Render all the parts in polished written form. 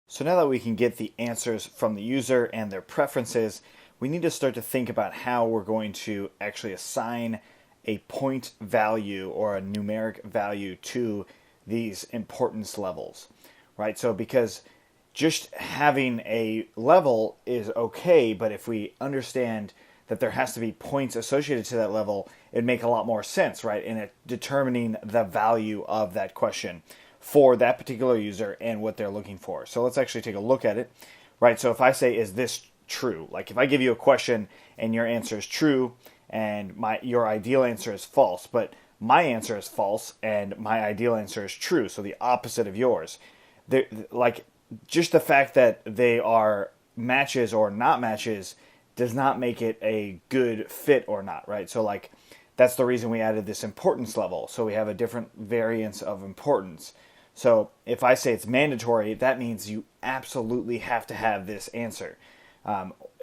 So now that we can get the answers from the user and their preferences, we need to start to think about how we're going to actually assign a point value or a numeric value to these importance levels, right? So because just having a level is okay, but if we understand that there has to be points associated to that level, it'd make a lot more sense, right, in determining the value of that question for that particular user and what they're looking for. So let's actually take a look at it, right? So if I say, is this true? Like if I give you a question and your answer is true and your ideal answer is false, but my answer is false and my ideal answer is true, so the opposite of yours. Like just the fact that they are matches or not matches does not make it a good fit or not, right? So like that's the reason we added this importance level. So we have a different variance of importance. So if I say it's mandatory, that means you absolutely have to have this answer.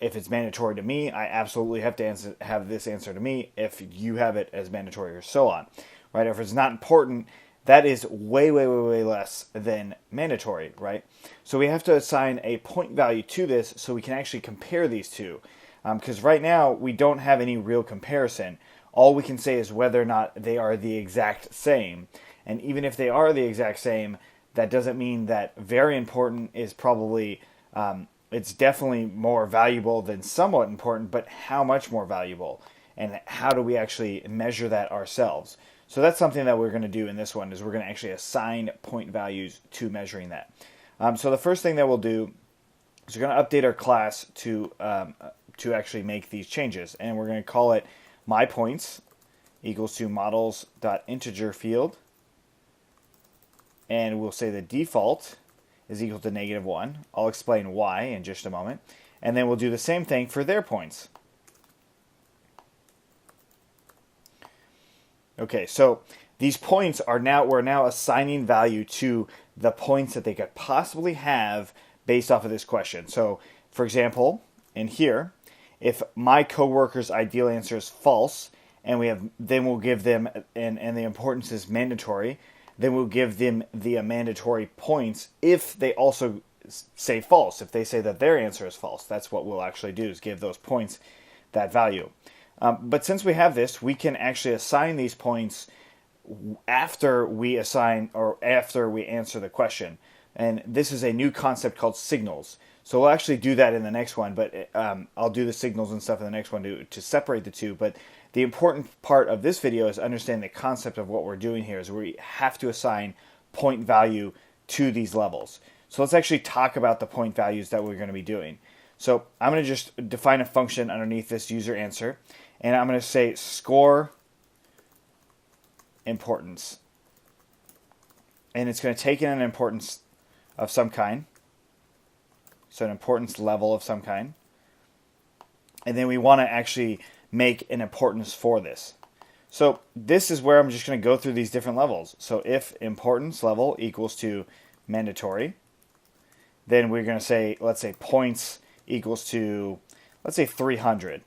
If it's mandatory to me, I absolutely have to have this answer to me if you have it as mandatory or so on, right? If it's not important, that is way, way, way, way less than mandatory, right? So we have to assign a point value to this so we can actually compare these two. Because right now, we don't have any real comparison. All we can say is whether or not they are the exact same. And even if they are the exact same, that doesn't mean that very important is probably, it's definitely more valuable than somewhat important, but how much more valuable? And how do we actually measure that ourselves? So that's something that we're going to do in this one, is we're going to actually assign point values to measuring that. So the first thing that we'll do is we're going to update our class to actually make these changes. And we're going to call it myPoints equals to models.integer field. And we'll say the default is equal to -1. I'll explain why in just a moment. And then we'll do the same thing for their points. Okay, so these points are we're now assigning value to the points that they could possibly have based off of this question. So, for example, in here, if my coworker's ideal answer is false, and then we'll give them, and the importance is mandatory, then we'll give them the mandatory points if they also say false. If they say that their answer is false, that's what we'll actually do, is give those points that value. But since we have this, we can actually assign these points after we answer the question. And this is a new concept called signals. So we'll actually do that in the next one, but I'll do the signals and stuff in the next one to separate the two. But the important part of this video is understand the concept of what we're doing here is we have to assign point value to these levels. So let's actually talk about the point values that we're going to be doing. So I'm going to just define a function underneath this user answer, and I'm going to say score importance. And it's going to take in an importance of some kind. So an importance level of some kind. And then we want to actually make an importance for this. So this is where I'm just going to go through these different levels. So if importance level equals to mandatory, then we're going to say, let's say points equals to, let's say 300.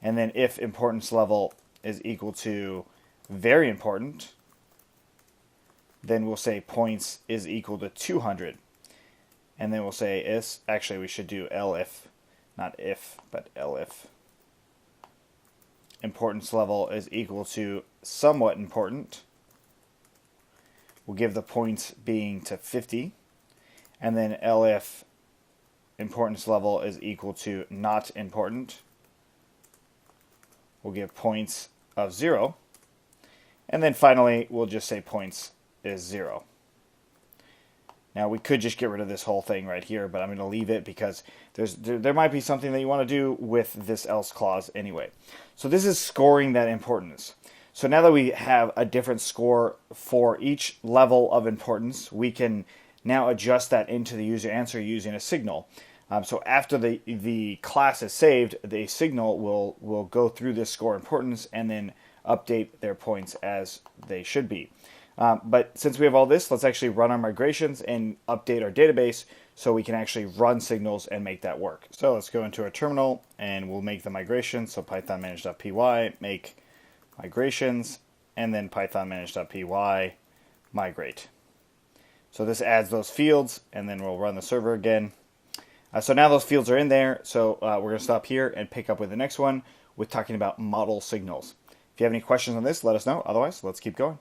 And then if importance level is equal to very important, then we'll say points is equal to 200. And then we'll say actually we should do elif, not if, but elif. Importance level is equal to somewhat important. We'll give the points being to 50. And then elif importance level is equal to not important. We'll give points of 0. And then finally, we'll just say points is 0. Now, we could just get rid of this whole thing right here, but I'm going to leave it because there might be something that you want to do with this else clause anyway. So this is scoring that importance. So now that we have a different score for each level of importance, we can now adjust that into the user answer using a signal. So after the class is saved, the signal will go through this score importance and then update their points as they should be. But since we have all this, let's actually run our migrations and update our database so we can actually run signals and make that work. So let's go into our terminal and we'll make the migration. So python manage.py, make migrations, and then python manage.py, migrate. So this adds those fields, and then we'll run the server again. So now those fields are in there, so we're going to stop here and pick up with the next one with talking about model signals. If you have any questions on this, let us know. Otherwise, let's keep going.